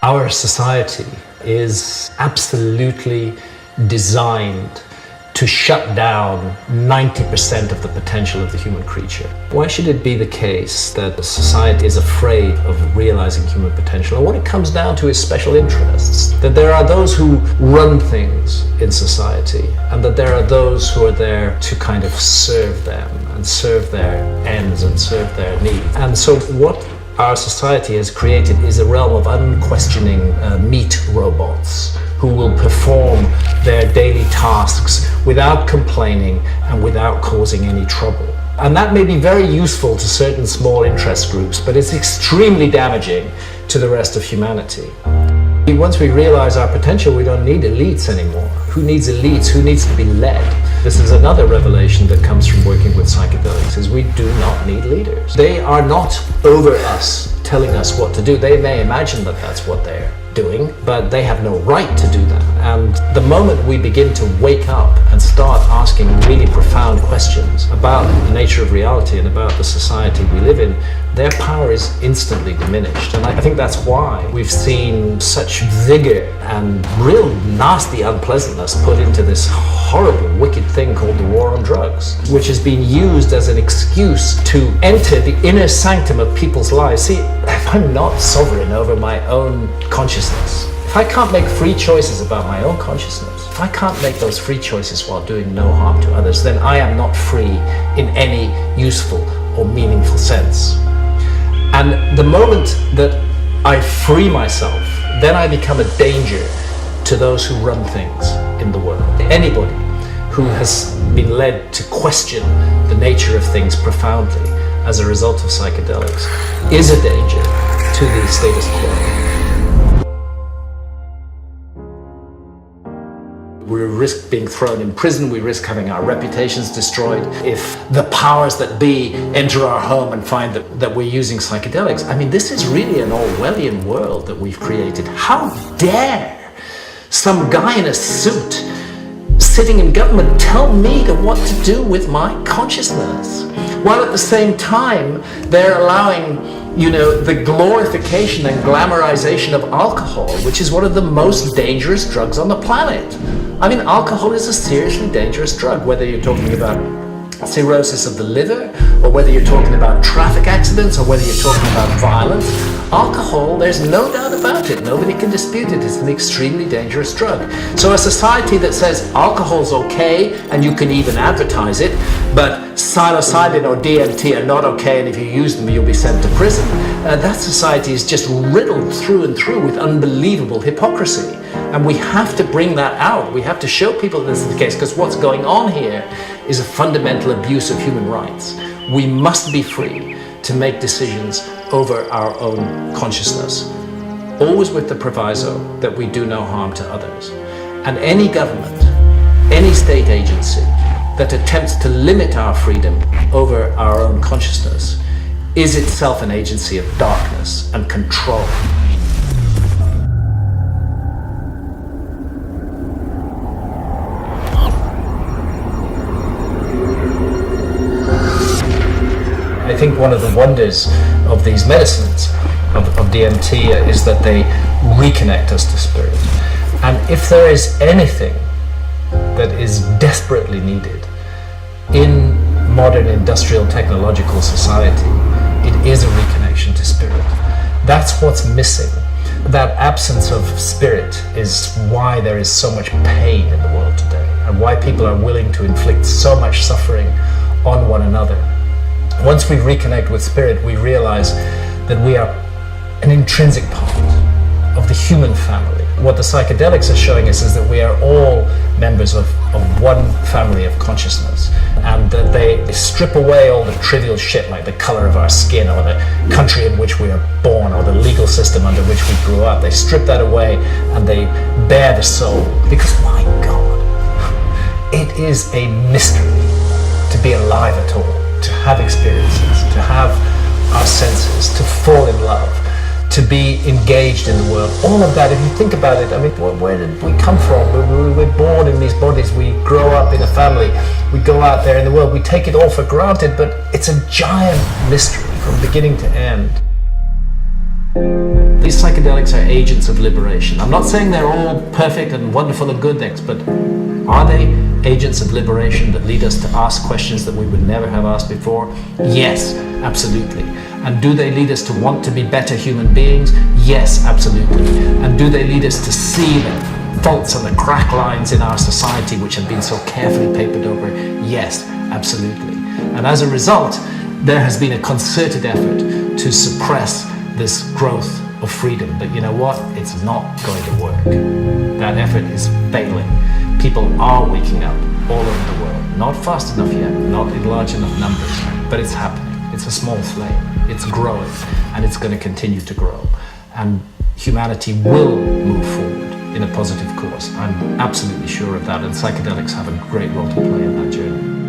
Our society is absolutely designed to shut down 90% of the potential of the human creature. Why should it be the case that society is afraid of realizing human potential? And what it comes down to is special interests. That there are those who run things in society, and that there are those who are there to kind of serve them and serve their ends and serve their needs. And so what our society has created is a realm of unquestioning meat robots who will perform their daily tasks without complaining and without causing any trouble. And that may be very useful to certain small interest groups, but it's extremely damaging to the rest of humanity. Once we realize our potential, we don't need elites anymore. Who needs elites? Who needs to be led? This is another revelation that comes from working with psychedelics, is we do not need leaders. They are not over us, telling us what to do. They may imagine that that's what they're doing, but they have no right to do that. And the moment we begin to wake up and start asking really profound questions about the nature of reality and about the society we live in, their power is instantly diminished. And I think that's why we've seen such vigor and real nasty unpleasantness put into this horrible, wicked thing called the war on drugs, which has been used as an excuse to enter the inner sanctum of people's lives. See, if I'm not sovereign over my own consciousness, if I can't make free choices about my own consciousness, if I can't make those free choices while doing no harm to others, then I am not free in any useful or meaningful sense. And the moment that I free myself, then I become a danger to those who run things in the world. Anybody who has been led to question the nature of things profoundly as a result of psychedelics is a danger to the status quo. We risk being thrown in prison, we risk having our reputations destroyed. If the powers that be enter our home and find that we're using psychedelics, I mean, this is really an Orwellian world that we've created. How dare some guy in a suit sitting in government tell me what to do with my consciousness, while at the same time they're allowing, the glorification and glamorization of alcohol, which is one of the most dangerous drugs on the planet. I mean, alcohol is a seriously dangerous drug, whether you're talking about cirrhosis of the liver, or whether you're talking about traffic accidents, or whether you're talking about violence. Alcohol, there's no doubt about it. Nobody can dispute it. It's an extremely dangerous drug. So a society that says alcohol's okay, and you can even advertise it, but psilocybin or DMT are not okay, and if you use them, you'll be sent to prison. That society is just riddled through and through with unbelievable hypocrisy. And we have to bring that out. We have to show people this is the case, because what's going on here is a fundamental abuse of human rights. We must be free to make decisions over our own consciousness, always with the proviso that we do no harm to others. And any government, any state agency that attempts to limit our freedom over our own consciousness is itself an agency of darkness and control. I think one of the wonders of these medicines, of DMT, is that they reconnect us to spirit. And if there is anything that is desperately needed in modern industrial technological society, it is a reconnection to spirit. That's what's missing. That absence of spirit is why there is so much pain in the world today, and why people are willing to inflict so much suffering on one another. Once we reconnect with spirit, we realize that we are an intrinsic part of the human family. What the psychedelics are showing us is that we are all members of one family of consciousness, and that they strip away all the trivial shit like the color of our skin or the country in which we are born or the legal system under which we grew up. They strip that away and they bare the soul, because my God, it is a mystery to be alive at all. To have experiences, to have our senses, to fall in love, to be engaged in the world. All of that, if you think about it, I mean, where did we come from? We're born in these bodies, we grow up in a family, we go out there in the world, we take it all for granted, but it's a giant mystery from beginning to end. These psychedelics are agents of liberation. I'm not saying they're all perfect and wonderful and good things, but are they agents of liberation that lead us to ask questions that we would never have asked before? Yes, absolutely. And do they lead us to want to be better human beings? Yes, absolutely. And do they lead us to see the faults and the crack lines in our society which have been so carefully papered over? Yes, absolutely. And as a result, there has been a concerted effort to suppress this growth of freedom. But you know what? It's not going to work. That effort is failing. People are waking up all over the world. Not fast enough yet, not in large enough numbers, but it's happening. It's a small flame. It's growing, and it's going to continue to grow. And humanity will move forward in a positive course. I'm absolutely sure of that, and psychedelics have a great role to play in that journey.